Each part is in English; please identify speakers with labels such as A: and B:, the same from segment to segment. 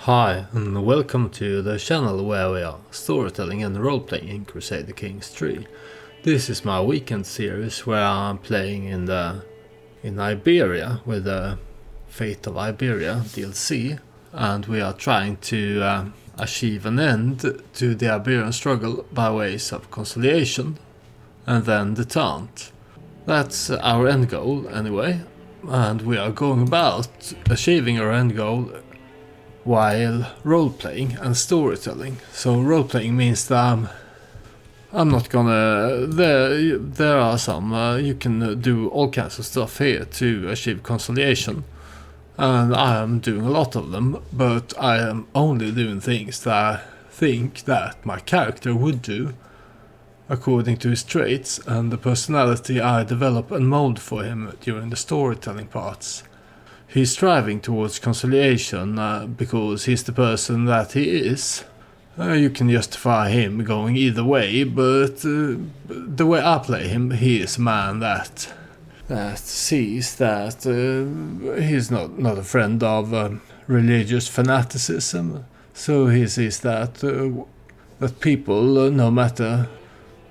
A: Hi, and welcome to the channel where we are storytelling and roleplaying in Crusader Kings 3. This is my weekend series where I'm playing in Iberia with the Fate of Iberia DLC, and we are trying to achieve an end to the Iberian Struggle by ways of conciliation and then détente. That's our end goal anyway, and we are going about achieving our end goal while role-playing and storytelling. So role-playing means that I'm not gonna... There are some... you can do all kinds of stuff here to achieve conciliation. And I am doing a lot of them, but I am only doing things that I think that my character would do according to his traits and the personality I develop and mold for him during the storytelling parts. He's striving towards conciliation because he's the person that he is. You can justify him going either way, but the way I play him, he is a man that sees that he's not a friend of religious fanaticism. So he sees that that people, no matter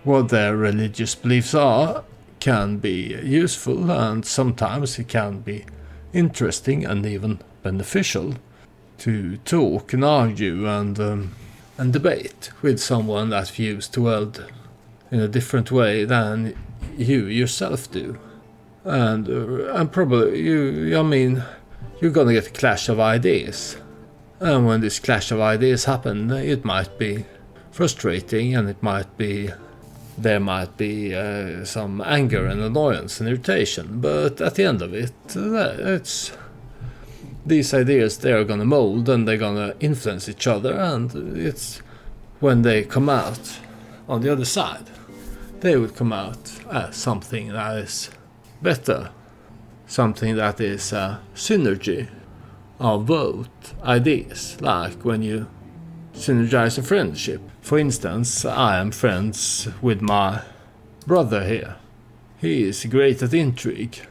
A: what their religious beliefs are, can be useful, and sometimes it can be interesting and even beneficial to talk and argue and debate with someone that views the world in a different way than you yourself do. And probably you're gonna get a clash of ideas, and when this clash of ideas happen, it might be frustrating, and there might be some anger and annoyance and irritation, but at the end of it, it's these ideas, they are gonna mold and they're gonna influence each other, and it's when they come out on the other side, they will come out as something that is better, something that is a synergy of both ideas, like when you synergize a friendship. For instance, I am friends with my brother here. He is great at intrigue.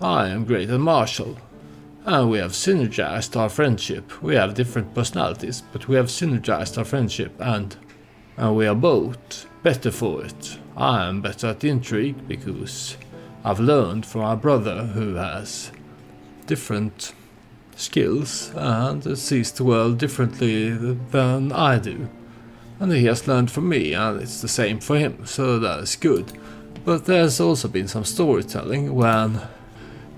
A: I am great at martial. And we have synergized our friendship. We have different personalities, but we have synergized our friendship, and we are both better for it. I am better at intrigue because I've learned from my brother, who has different skills and sees the world differently than I do. And he has learned from me, and it's the same for him, so that is good. But there's also been some storytelling when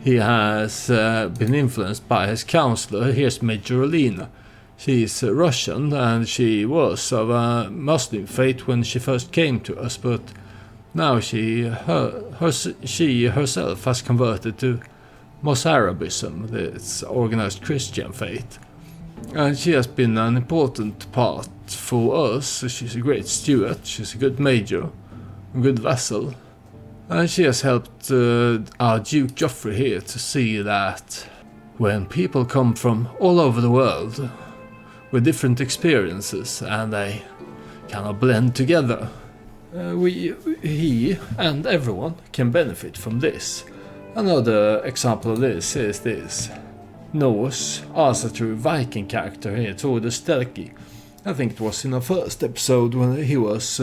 A: he has been influenced by his counselor. Here's Major Alina. She's Russian, and she was of a Muslim faith when she first came to us, but now she herself has converted to Mozarabism, this organized Christian faith. And she has been an important part for us. She's a great steward, she's a good major, a good vassal. And she has helped our Duke Geofré here to see that when people come from all over the world with different experiences and they kind of blend together, he and everyone can benefit from this. Another example of this is this Norse, also through Viking character here, Tord Stelki. I think it was in our first episode when he was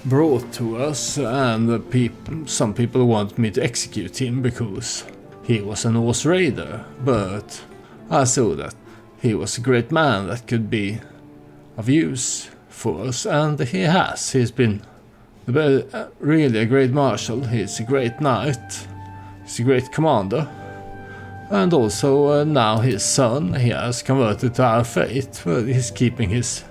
A: brought to us, and some people wanted me to execute him because he was a Norse raider, but I saw that he was a great man that could be of use for us, and he's been really a great marshal. He's a great knight, he's a great commander. And also now his son, he has converted to our faith, but he's keeping his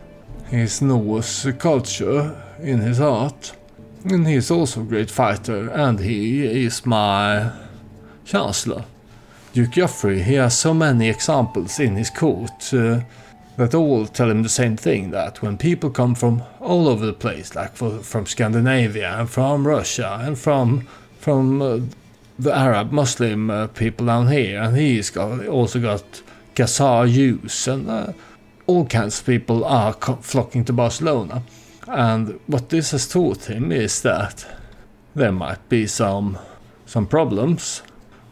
A: Norse culture in his heart. And he's also a great fighter, and he is my chancellor. Duke Geofré, he has so many examples in his court that all tell him the same thing, that when people come from all over the place, like from Scandinavia and from Russia and from the Arab Muslim people down here, and he's also got Khazar Jews, and all kinds of people are flocking to Barcelona. And what this has taught him is that there might be some problems,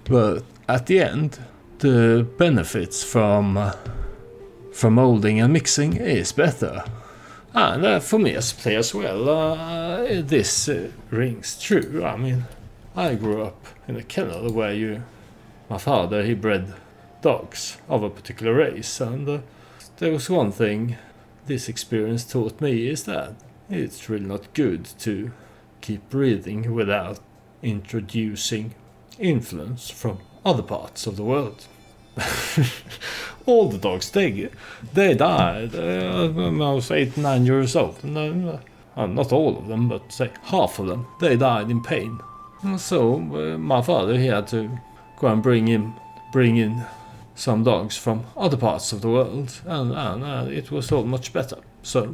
A: but at the end, the benefits from from molding and mixing is better. And for me as a player as well, this rings true. I mean, I grew up in a kennel where my father, he bred dogs of a particular race, and there was one thing this experience taught me, is that it's really not good to keep breeding without introducing influence from other parts of the world. All the dogs, they died when I was 8, 9 years old. Not all of them, but say half of them, they died in pain. So my father, he had to go and bring in some dogs from other parts of the world, and it was all much better. So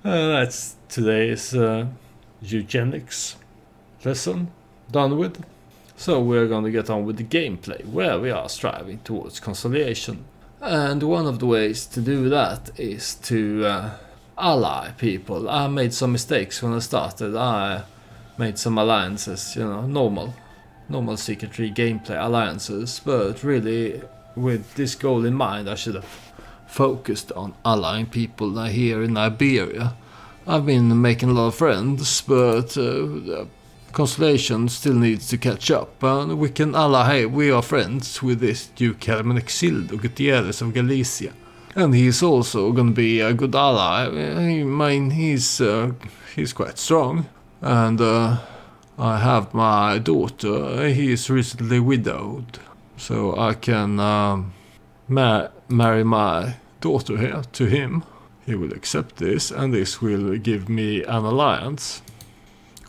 A: that's today's eugenics lesson done with. So we're going to get on with the gameplay, where we are striving towards conciliation. And one of the ways to do that is to ally people. I made some mistakes when I started. I made some alliances, normal CK3 gameplay alliances, but really with this goal in mind I should have focused on allying people here in Iberia. I've been making a lot of friends, but conciliation still needs to catch up, and we can ally. Hey, we are friends with this Duke Hermenegildo Gutierrez of Galicia, and he's also gonna be a good ally. I mean, he's quite strong, and I have my daughter. He is recently widowed, so I can marry my daughter here to him. He will accept this, and this will give me an alliance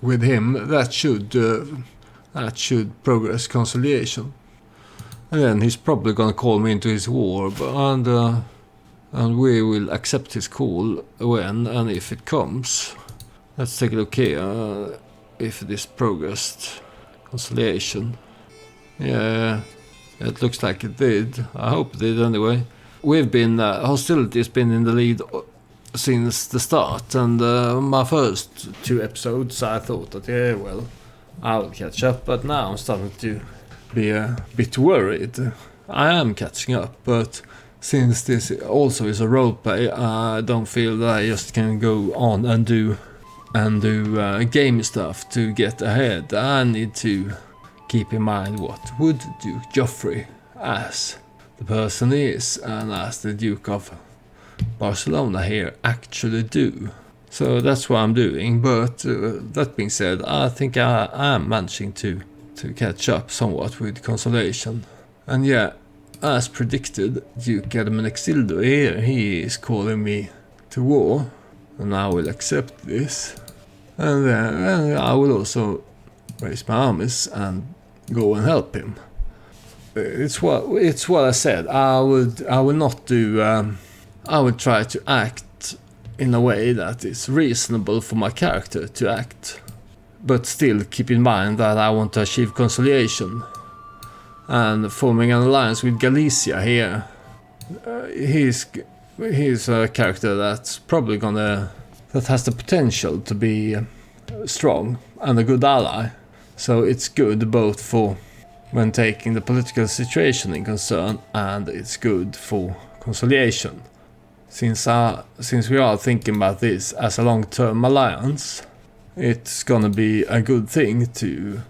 A: with him that should progress conciliation. And then he's probably gonna call me into his war, and we will accept his call when and if it comes. Let's take a look here. If this progressed conciliation. Yeah, it looks like it did. I hope it did anyway. We've been hostility's been in the lead since the start, and my first 2 episodes I thought that I'll catch up, but now I'm starting to be a bit worried. I am catching up, but since this also is a roleplay, I don't feel that I just can go on and do game stuff to get ahead. I need to keep in mind what would Duke Geofré, as the person is and as the Duke of Barcelona here, actually do. So that's what I'm doing, but that being said, I think I am managing to catch up somewhat with conciliation. And yeah, as predicted, Duke Hermenegildo here, he is calling me to war, and I will accept this. And then I will also raise my armies and go and help him. It's what I said. I will not do. I would try to act in a way that is reasonable for my character to act, but still keep in mind that I want to achieve conciliation. And forming an alliance with Galicia here, he's a character that's probably that has the potential to be strong and a good ally. So it's good both for when taking the political situation in concern, and it's good for conciliation. Since we are thinking about this as a long-term alliance, it's gonna be a good thing to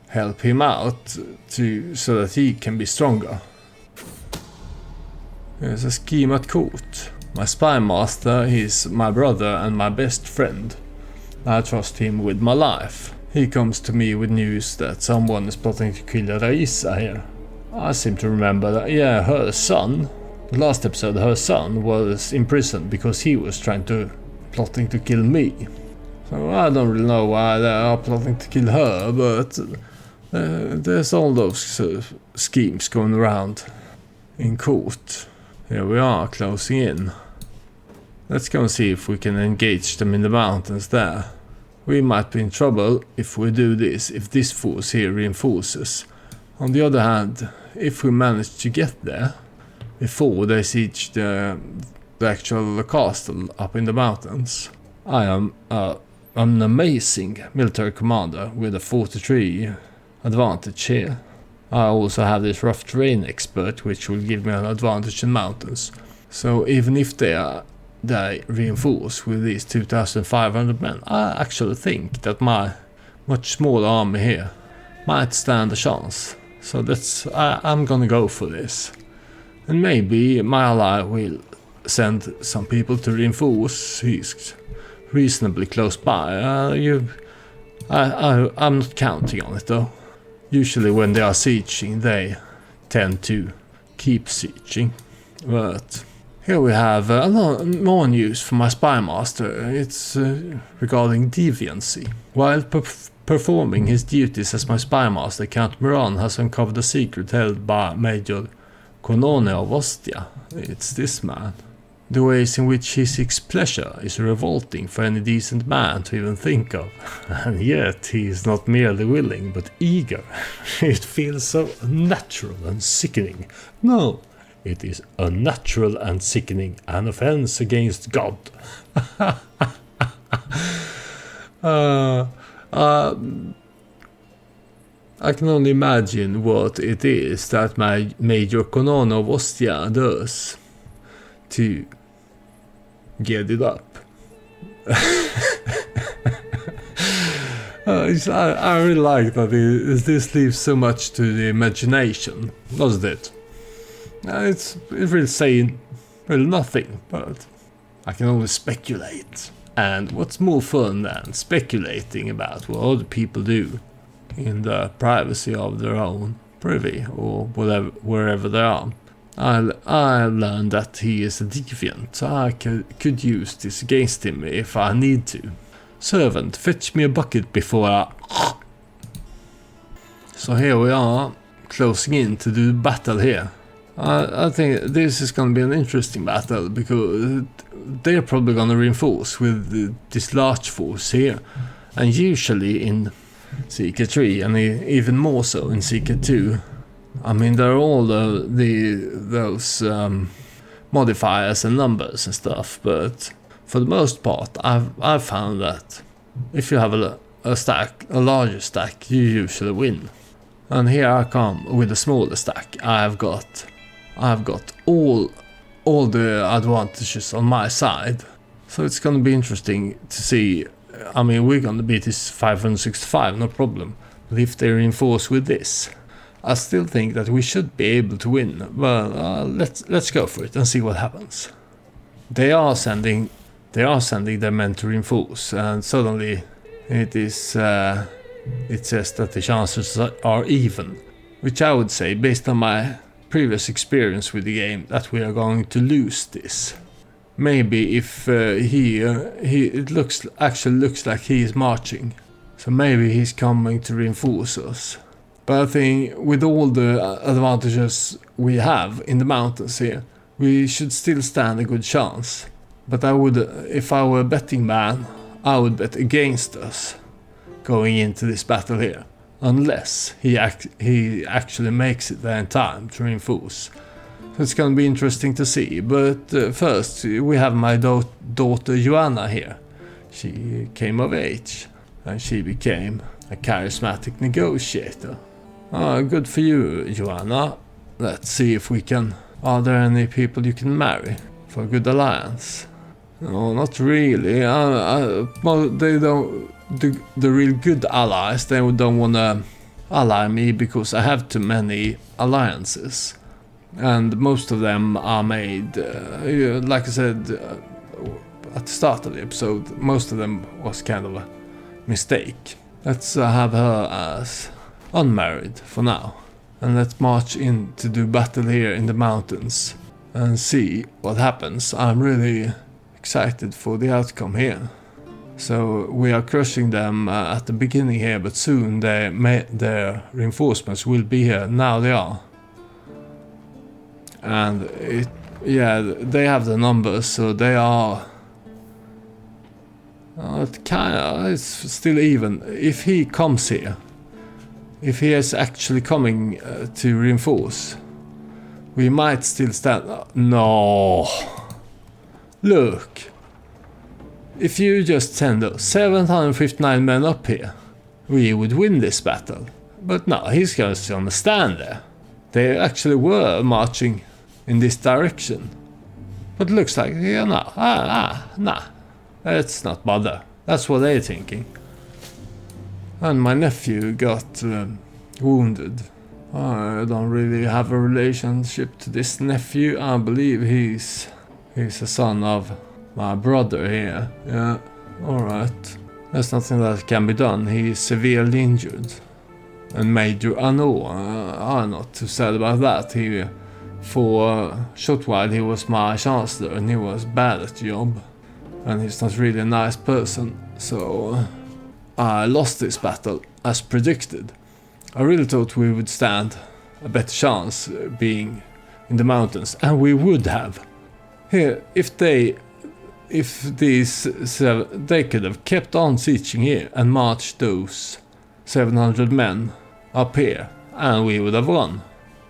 A: help him out so that he can be stronger. There's a scheme at court. My spy master, he's my brother and my best friend. I trust him with my life. He comes to me with news that someone is plotting to kill Raisa here. I seem to remember that, her son. The last episode, her son was imprisoned because he was plotting to kill me. So I don't really know why they are plotting to kill her, but there's all those schemes going around in court. Here we are, closing in. Let's go and see if we can engage them in the mountains there. We might be in trouble if we do this, if this force here reinforces. On the other hand, if we manage to get there before they siege the actual castle up in the mountains, I am an amazing military commander with a 43 advantage here. I also have this rough terrain expert, which will give me an advantage in mountains. So even if they reinforce with these 2,500 men, I actually think that my much smaller army here might stand a chance. So I'm gonna go for this. And maybe my ally will send some people to reinforce. He's reasonably close by. I'm not counting on it though. Usually when they are sieging, they tend to keep sieging. But here we have more news from my spy master. It's regarding deviancy. While performing his duties as my spy master, Count Moran has uncovered a secret held by Major Konone of Ostia. It's this man. The ways in which he seeks pleasure is revolting for any decent man to even think of. And yet he is not merely willing, but eager. It feels so unnatural and sickening. No, it is unnatural and sickening, an offense against God. I can only imagine what it is that my Major Konone of Ostia does to get it up. I really like that this leaves so much to the imagination, doesn't it? It really saying really nothing, but I can only speculate. And what's more fun than speculating about what other people do in the privacy of their own privy or whatever, wherever they are. I learned that he is a deviant. I could use this against him if I need to. Servant, fetch me a bucket before I... So here we are, closing in to do battle here. I think this is going to be an interesting battle because they're probably going to reinforce with this large force here. And usually in CK3 and even more so in CK2, I mean, there are all those modifiers and numbers and stuff, but for the most part, I've found that if you have a larger stack, you usually win. And here I come with a smaller stack. I've got all the advantages on my side, so it's gonna be interesting to see. I mean, we're gonna beat this 565, no problem. But if they reinforce with this, I still think that we should be able to win. Well, let's go for it and see what happens. They are sending their men to reinforce, and suddenly it says that the chances are even, which I would say, based on my previous experience with the game, that we are going to lose this. Maybe if it actually looks like he is marching, so maybe he's coming to reinforce us. But I think with all the advantages we have in the mountains here, we should still stand a good chance. But I would, if I were a betting man, I would bet against us going into this battle here, unless he actually makes it there in time to reinforce. So it's going to be interesting to see. But first, we have my daughter Joanna here. She came of age, and she became a charismatic negotiator. Good for you, Joanna. Let's see if we can... Are there any people you can marry for a good alliance? No, not really. Well, they don't... The real good allies, they don't want to ally me because I have too many alliances. And most of them are made, like I said at the start of the episode, most of them was kind of a mistake. Let's have her as unmarried for now. And let's march in to do battle here in the mountains and see what happens. I'm really excited for the outcome here. So we are crushing them at the beginning here, but soon their reinforcements will be here. Now they are. And they have the numbers, so they are... it's still even. If he comes here, if he is actually coming to reinforce, we might still stand... No! Look! If you just send those 759 men up here, we would win this battle. But no, he's just gonna stand there. They actually were marching in this direction. But looks like, yeah, nah, let's not bother. That's what they're thinking. And my nephew got wounded. I don't really have a relationship to this nephew. I believe he's a son of my brother here. Yeah, alright. There's nothing that can be done. He's severely injured. And Major, I know, I'm not too sad about that. For a short while he was my chancellor and he was bad at the job. And he's not really a nice person. So I lost this battle as predicted. I really thought we would stand a better chance being in the mountains, and we would have. Here, if they could have kept on sieging here and marched those 700 men up here, and we would have won.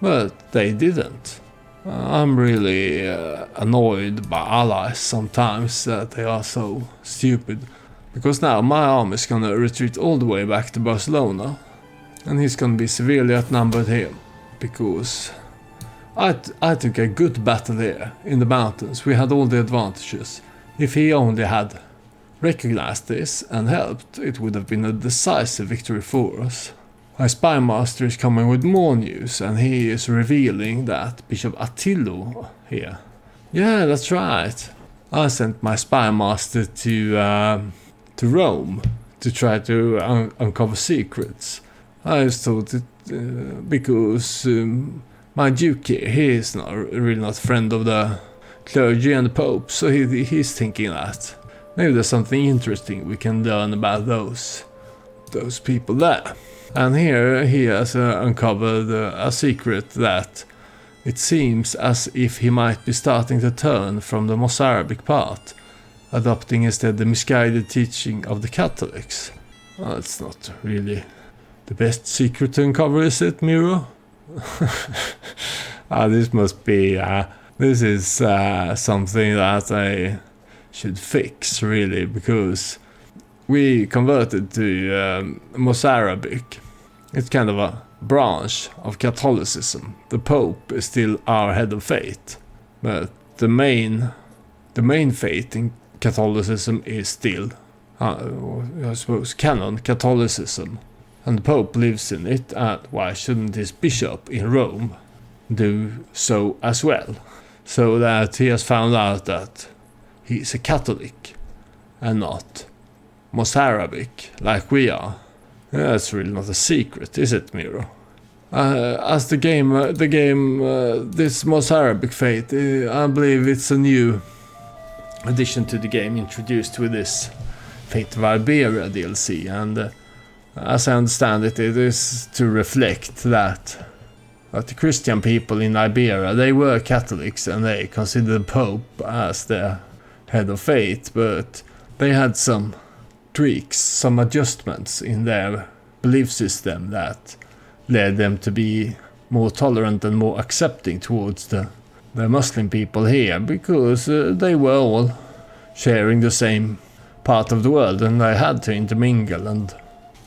A: But they didn't. I'm really annoyed by allies sometimes that they are so stupid. Because now my army is gonna retreat all the way back to Barcelona. And he's gonna be severely outnumbered here. Because I took a good battle here in the mountains. We had all the advantages. If he only had recognized this and helped, it would have been a decisive victory for us. My spy master is coming with more news, and he is revealing that Bishop Attillo here. Yeah, that's right. I sent my spy master to Rome to try to uncover secrets. I just thought it because my duke here, he is really not a friend of the clergy and the Pope, so he's thinking that maybe there's something interesting we can learn about those people there. And here he has uncovered a secret that it seems as if he might be starting to turn from the Mozarabic path, adopting instead the misguided teaching of the Catholics. Well, it's not really the best secret to uncover, is it, Miro? This must be... this is something that I should fix, really, because we converted to Mozarabic. It's kind of a branch of Catholicism. The Pope is still our head of fate, but the main faith in Catholicism is still, I suppose, canon Catholicism, and the Pope lives in it. And why shouldn't his bishop in Rome do so as well? So that he has found out that he's a Catholic and not Mozarabic like we are. That's really not a secret, is it, Miro? As the game, this Mozarabic fate, I believe it's a new addition to the game introduced with this Fate of Iberia DLC, and as I understand it, it is to reflect that the Christian people in Iberia, they were Catholics and they considered the Pope as their head of fate, but they had some tweaks, some adjustments in their belief system that led them to be more tolerant and more accepting towards the Muslim people here, because they were all sharing the same part of the world and they had to intermingle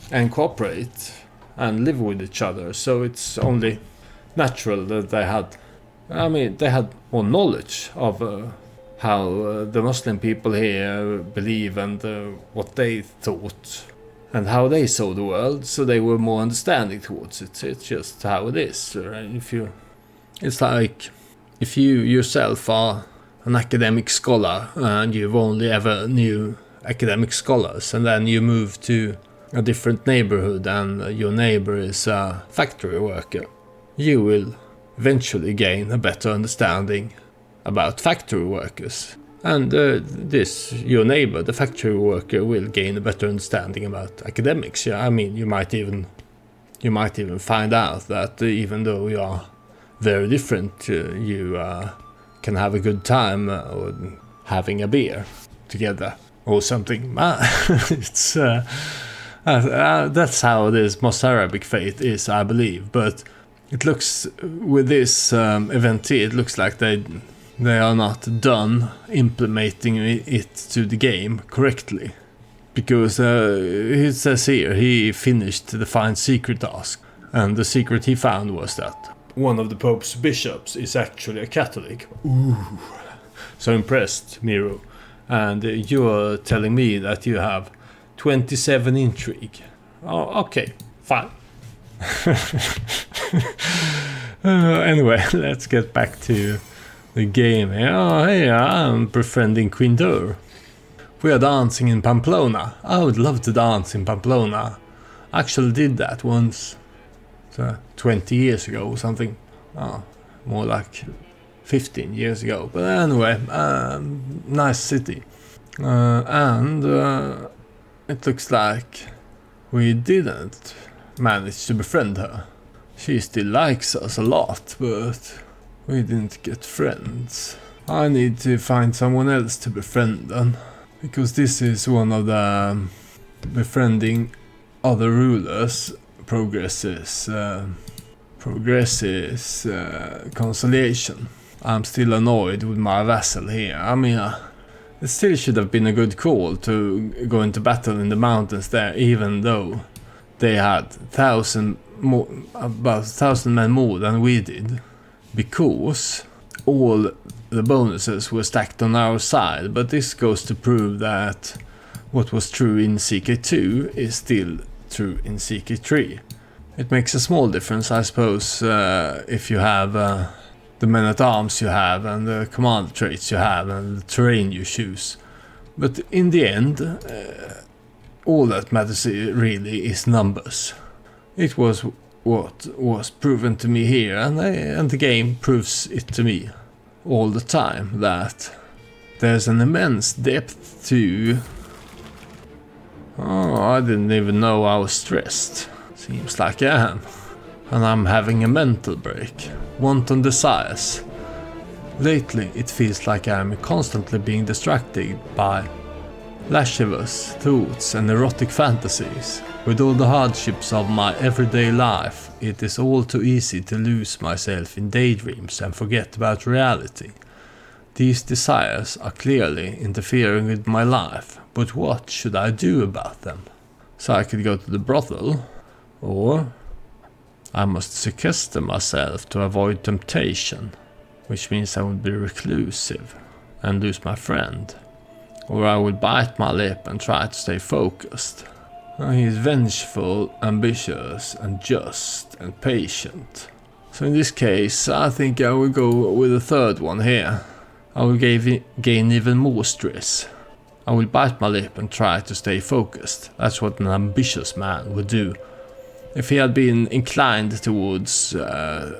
A: and cooperate and live with each other. So it's only natural that they had more knowledge of how the Muslim people here believe and what they thought and how they saw the world, so they were more understanding towards it. It's just how it is. It's like if you yourself are an academic scholar and you've only ever knew academic scholars, and then you move to a different neighborhood and your neighbor is a factory worker, you will eventually gain a better understanding about factory workers. And your neighbor, the factory worker, will gain a better understanding about academics. Yeah, I mean, you might even find out that even though you are very different, you can have a good time having a beer together or something. It's that's how this Mozarabic fate is, I believe. But it looks, with this event here, it looks like they are not done implementing it to the game correctly, because it says here he finished the find secret task, And the secret he found was that one of the Pope's bishops is actually a Catholic. Ooh. So impressed, Miro. And you're telling me that you have 27 intrigue. Oh, okay, fine. Anyway, let's get back to the game here. Oh, hey, I'm befriending Queen Dur. We are dancing in Pamplona. I would love to dance in Pamplona. I actually did that once. 20 years ago or something. Oh, more like 15 years ago. But anyway, nice city. And it looks like we didn't manage to befriend her. She still likes us a lot, but we didn't get friends. I need to find someone else to befriend then, because this is one of the befriending other rulers progresses conciliation. I'm still annoyed with my vassal here. I mean, it still should have been a good call to go into battle in the mountains there, even though they had about 1,000 men more than we did, because all the bonuses were stacked on our side. But this goes to prove that what was true in CK2 is still true in CK3. It makes a small difference, I suppose, if you have the men-at-arms you have and the command traits you have and the terrain you choose. But in the end, all that matters really is numbers. It was what was proven to me here, and the game proves it to me all the time, that there's an immense depth to... Oh, I didn't even know I was stressed. Seems like I am. And I'm having a mental break. Wanton desires. Lately it feels like I'm constantly being distracted by lascivious thoughts and erotic fantasies. With all the hardships of my everyday life, it is all too easy to lose myself in daydreams and forget about reality. These desires are clearly interfering with my life, but what should I do about them? So I could go to the brothel, or I must sequester myself to avoid temptation, which means I will be reclusive and lose my friend. Or I will bite my lip and try to stay focused. He is vengeful, ambitious, and just, and patient. So in this case, I think I will go with the third one here. I will gain even more stress. I will bite my lip and try to stay focused. That's what an ambitious man would do. If he had been inclined towards... if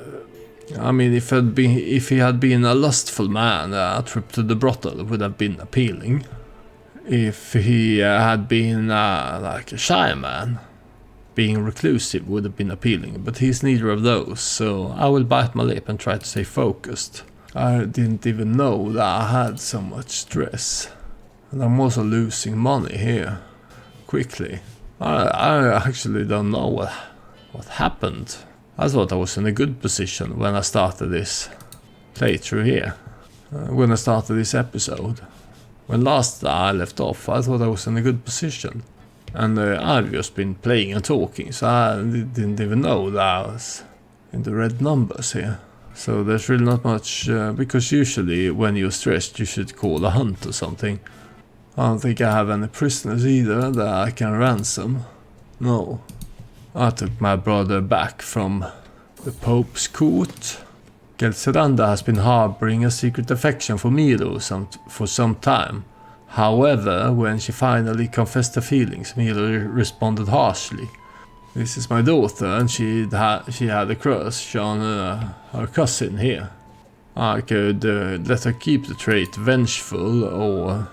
A: he had been a lustful man, a trip to the brothel would have been appealing. If he had been like a shy man, being reclusive would have been appealing, but he's neither of those, so I will bite my lip and try to stay focused. I didn't even know that I had so much stress. And I'm also losing money here, quickly. I actually don't know what happened. I thought I was in a good position when I started this playthrough here. When I started this episode. When last I left off, I thought I was in a good position. And I've just been playing and talking, so I didn't even know that I was in the red numbers here. So there's really not much, because usually when you're stressed you should call a hunt or something. I don't think I have any prisoners either that I can ransom. No. I took my brother back from the Pope's court. Gelseranda has been harboring a secret affection for Milo for some time. However, when she finally confessed her feelings, Milo responded harshly. This is my daughter, and she had a crush on her cousin here. I could let her keep the trait vengeful, or...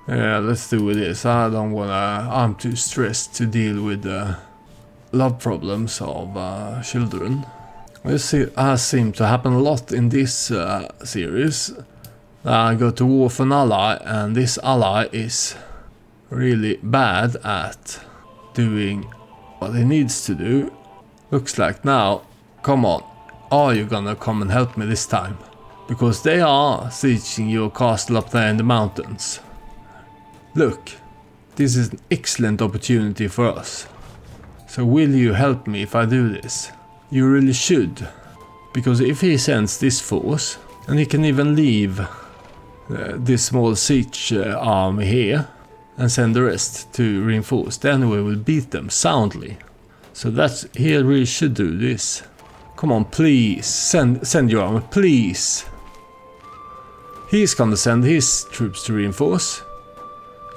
A: let's do this. I'm too stressed to deal with the love problems of children. This has seemed to happen a lot in this series. I go to war for an ally, and this ally is really bad at doing what he needs to do. Looks like now, come on, are you gonna come and help me this time? Because they are sieging your castle up there in the mountains. Look, this is an excellent opportunity for us. So will you help me if I do this? You really should. Because if he sends this force, and he can even leave this small siege army here, and send the rest to reinforce, then we will beat them soundly. So he really should do this. Come on, please, send your army, please. He's gonna send his troops to reinforce.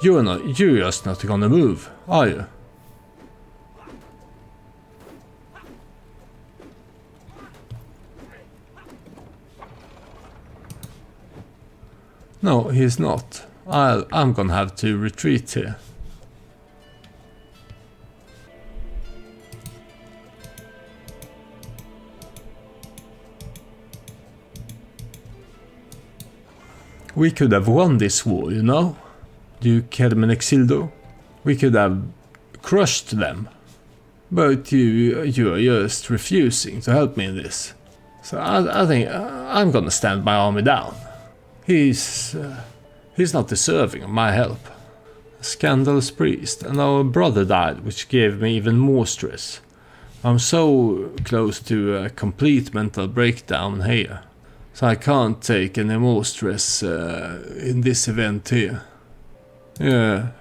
A: You're just not gonna move, are you? No, he's not. I'm gonna have to retreat here. We could have won this war, you know? Duke Hermenexildo. We could have crushed them. But you are just refusing to help me in this. So I think I'm gonna stand my army down. He's not deserving of my help. A scandalous priest, and our brother died, which gave me even more stress. I'm so close to a complete mental breakdown here. So I can't take any more stress in this event here. Yeah,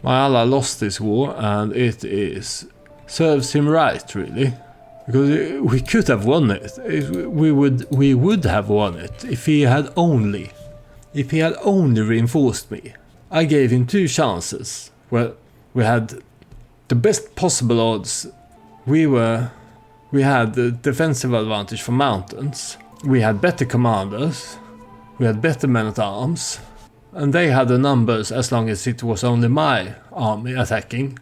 A: my ally lost this war, and it serves him right, really. Because we could have won it. We would have won it if he had only reinforced me. I gave him 2 chances. Well, we had the best possible odds. We had the defensive advantage for mountains. We had better commanders. We had better men at arms. And they had the numbers as long as it was only my army attacking.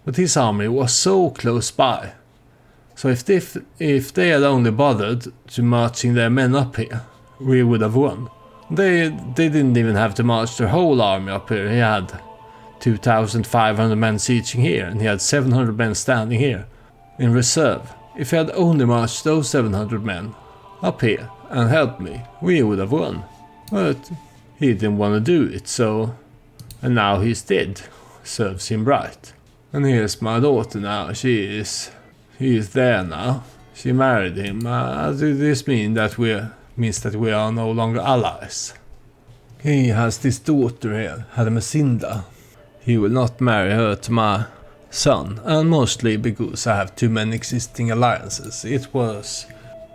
A: But his army was so close by. So if they had only bothered to marching their men up here, we would have won. They didn't even have to march their whole army up here. He had 2,500 men sieging here, and he had 700 men standing here in reserve. If he had only marched those 700 men up here and helped me, we would have won. But he didn't want to do it, so... And now he's dead. Serves him right. And here's my daughter now. She is there now. She married him. Does this mean that we are no longer allies? He has this daughter here, Hermesinda. He will not marry her to my son, and mostly because I have too many existing alliances. It was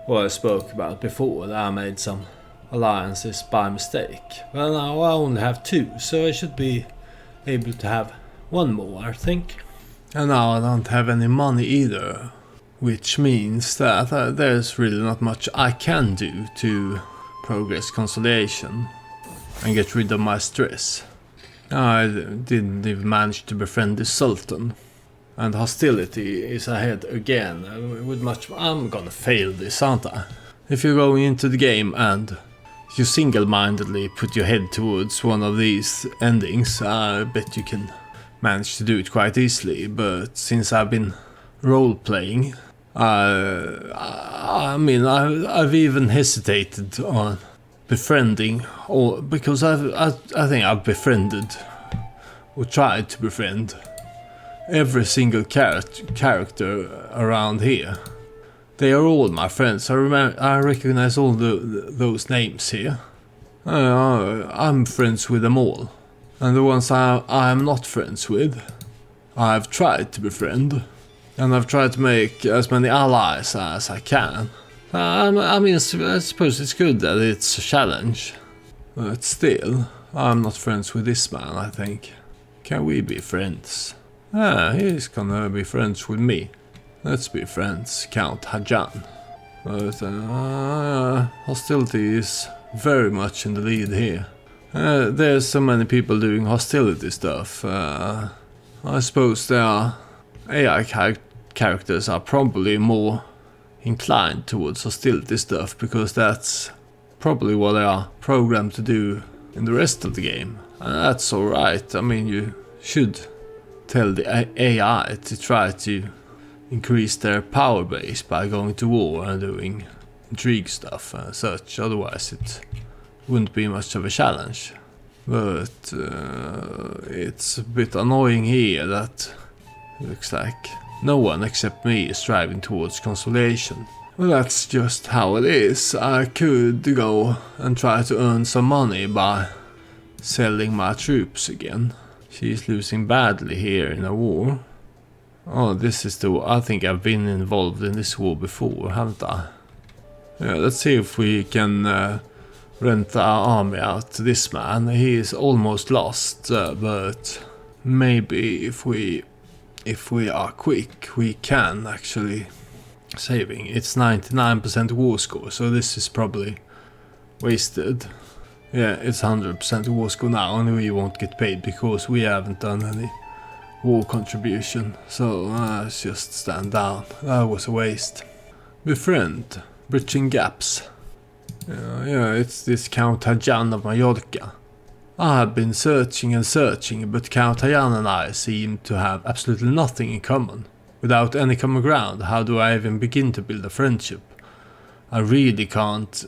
A: what I spoke about before, that I made some alliances by mistake. Well, now I only have 2, so I should be able to have 1 more, I think. And now I don't have any money either, which means that there's really not much I can do to progress conciliation and get rid of my stress. I didn't even manage to befriend the Sultan, and hostility is ahead again. I'm gonna fail this, aren't I? If you're going into the game and you single-mindedly put your head towards one of these endings, I bet you can manage to do it quite easily. But since I've been role-playing, I've even hesitated on befriending, or because I think I've befriended or tried to befriend every single character around here. They are all my friends. I recognize all those names here. I'm friends with them all, and the ones I'm not friends with, I've tried to befriend, and I've tried to make as many allies as I can. I suppose it's good that it's a challenge, but still, I'm not friends with this man, I think. Can we be friends? He's gonna be friends with me. Let's be friends, Count Hajan. But hostility is very much in the lead here. There's so many people doing hostility stuff. I suppose their AI characters are probably more inclined towards hostility stuff, because that's probably what they are programmed to do in the rest of the game. And that's alright. I mean, you should tell the AI to try to increase their power base by going to war and doing intrigue stuff and such. Otherwise it wouldn't be much of a challenge. But it's a bit annoying here that it looks like No one except me is striving towards conciliation. Well, that's just how it is. I could go and try to earn some money by selling my troops again. She's losing badly here in a war. Oh, this is the war. I think I've been involved in this war before, haven't I? Yeah, let's see if we can rent our army out to this man. He is almost lost, but maybe if we are quick, we can actually saving. It's 99% war score, so this is probably wasted. Yeah, it's 100% war score now, and we won't get paid because we haven't done any war contribution. So let's just stand down. That was a waste. Befriend. Bridging gaps. Yeah, it's this Count Hajan of Mallorca. I have been searching and searching, but Count Hajan and I seem to have absolutely nothing in common. Without any common ground, how do I even begin to build a friendship? I really can't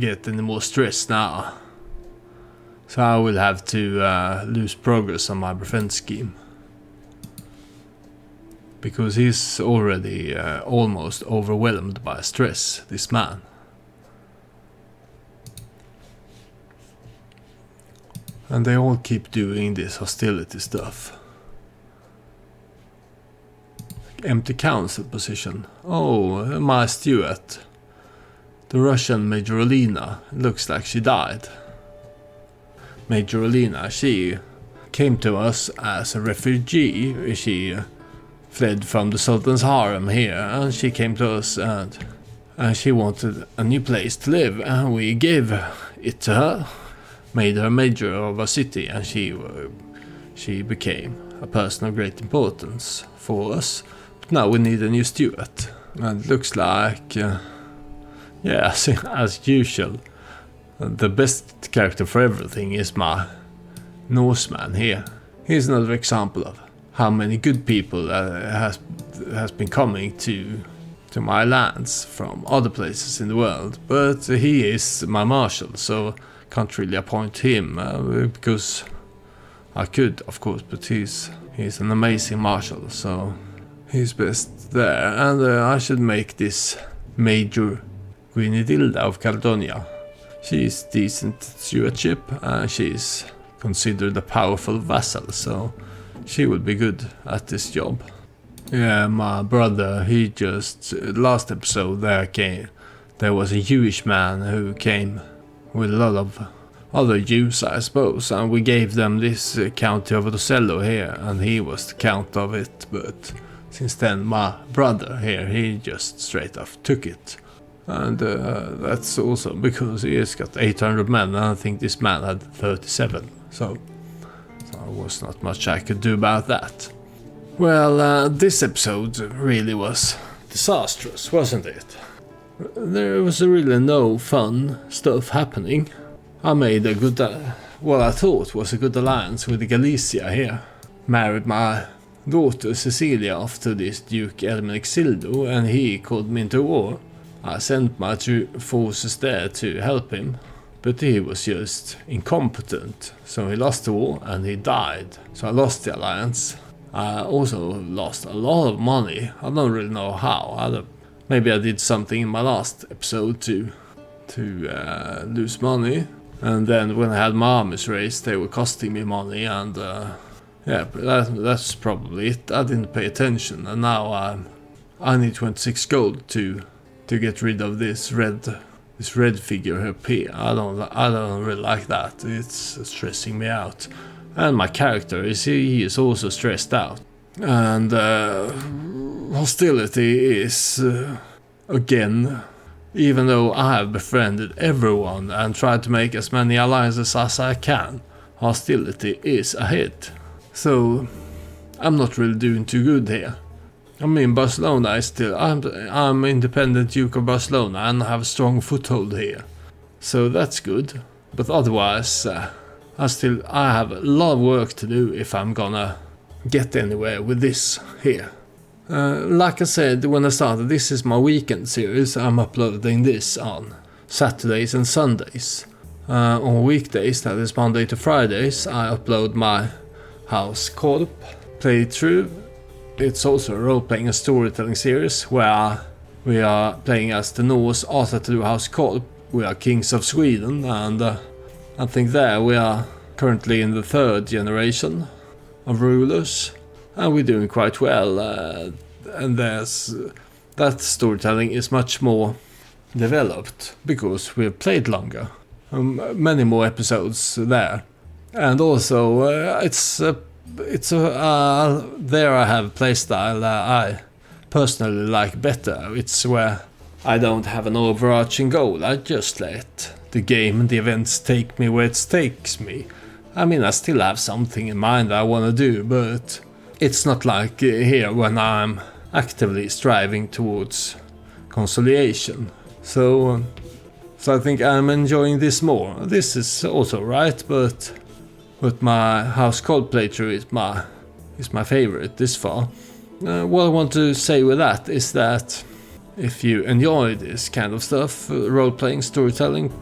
A: get any more stress now. So I will have to lose progress on my befriend scheme. Because he's already almost overwhelmed by stress, this man. And they all keep doing this hostility stuff. Empty council position. Oh, my Stuart. The Russian Major Alina. Looks like she died. Major Alina, she came to us as a refugee. She fled from the Sultan's harem here, and she came to us and she wanted a new place to live, and we gave it to her, made her major of a city, and she became a person of great importance for us. But now we need a new steward, and it looks like, yeah, as usual, the best character for everything is my Norseman here. Here's another example of how many good people has been coming to my lands from other places in the world, but he is my marshal, so can't really appoint him because I could, of course, but he's an amazing marshal, so he's best there. And I should make this Major Guinidilda of Cardonia. She's decent stewardship, and she's considered a powerful vassal, so she would be good at this job. Yeah, my brother, he just, last episode there was a Jewish man who came with a lot of other Jews, I suppose, and we gave them this county of Rosello here, and he was the count of it, but since then my brother here, he just straight off took it. And that's also because he has got 800 men, and I think this man had 37, so there was not much I could do about that. Well, this episode really was disastrous, wasn't it? There was really no fun stuff happening. I made a good, what I thought was a good alliance with Galicia here. Married my daughter Cecilia off to this Duke Ermenexildo, and he called me into war. I sent my forces there to help him, but he was just incompetent, so he lost the war and he died. So I lost the alliance. I also lost a lot of money. I don't really know how. Maybe I did something in my last episode to lose money. And then when I had my armies raised, they were costing me money, and yeah, that's probably it. I didn't pay attention, and now I need 26 gold to get rid of this red figure up here. I don't really like that. It's stressing me out. And my character he is also stressed out. And hostility is again, even though I have befriended everyone and tried to make as many alliances as I can, hostility is ahead. So I'm not really doing too good here. I mean, Barcelona is still, I'm independent Duke of Barcelona and I have a strong foothold here, so that's good. But otherwise, I have a lot of work to do if I'm gonna get anywhere with this here. Like I said when I started, this is my weekend series. I'm uploading this on Saturdays and Sundays. On weekdays, that is Monday to Fridays, I upload my House Corp playthrough it's also a role-playing and storytelling series where we are playing as the Norse Arthur to House Kolp. We are kings of Sweden, and I think there we are currently in the 3rd generation of rulers, and we're doing quite well. And that storytelling is much more developed because we've played longer, many more episodes there, and also there I have a playstyle that I personally like better. It's where I don't have an overarching goal. I just let the game and the events take me where it takes me. I mean, I still have something in mind I want to do, but it's not like here when I'm actively striving towards conciliation. So I think I'm enjoying this more. This is also right, but my House Cold playthrough is my favorite this far. What I want to say with that is that if you enjoy this kind of stuff, role-playing, storytelling,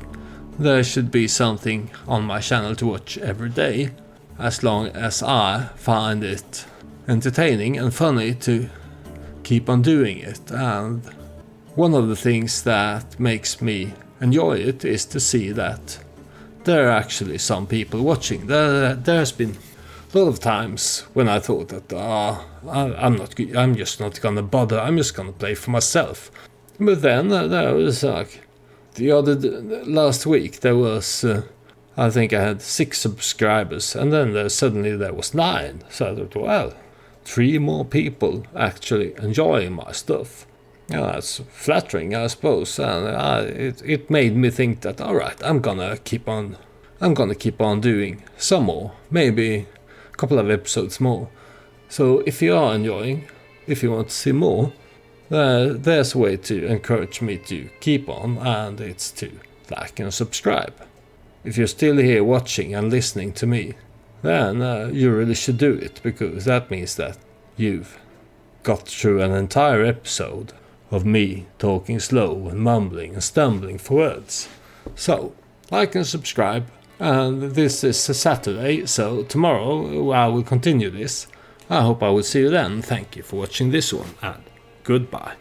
A: there should be something on my channel to watch every day, as long as I find it entertaining and funny to keep on doing it. And one of the things that makes me enjoy it is to see that there are actually some people watching. There's been a lot of times when I thought that I'm just not gonna bother, I'm just gonna play for myself. But then there was like last week there was I think I had 6 subscribers, and then suddenly there was 9. So I thought, well, 3 more people actually enjoying my stuff. Yeah, that's flattering, I suppose, and it made me think that alright, I'm gonna keep on doing some more, maybe a couple of episodes more. So if you are enjoying, if you want to see more, there's a way to encourage me to keep on, and it's to like and subscribe. If you're still here watching and listening to me, then you really should do it, because that means that you've got through an entire episode of me talking slow and mumbling and stumbling for words. So, like and subscribe, and this is a Saturday, so tomorrow I will continue this. I hope I will see you then. Thank you for watching this one, and goodbye.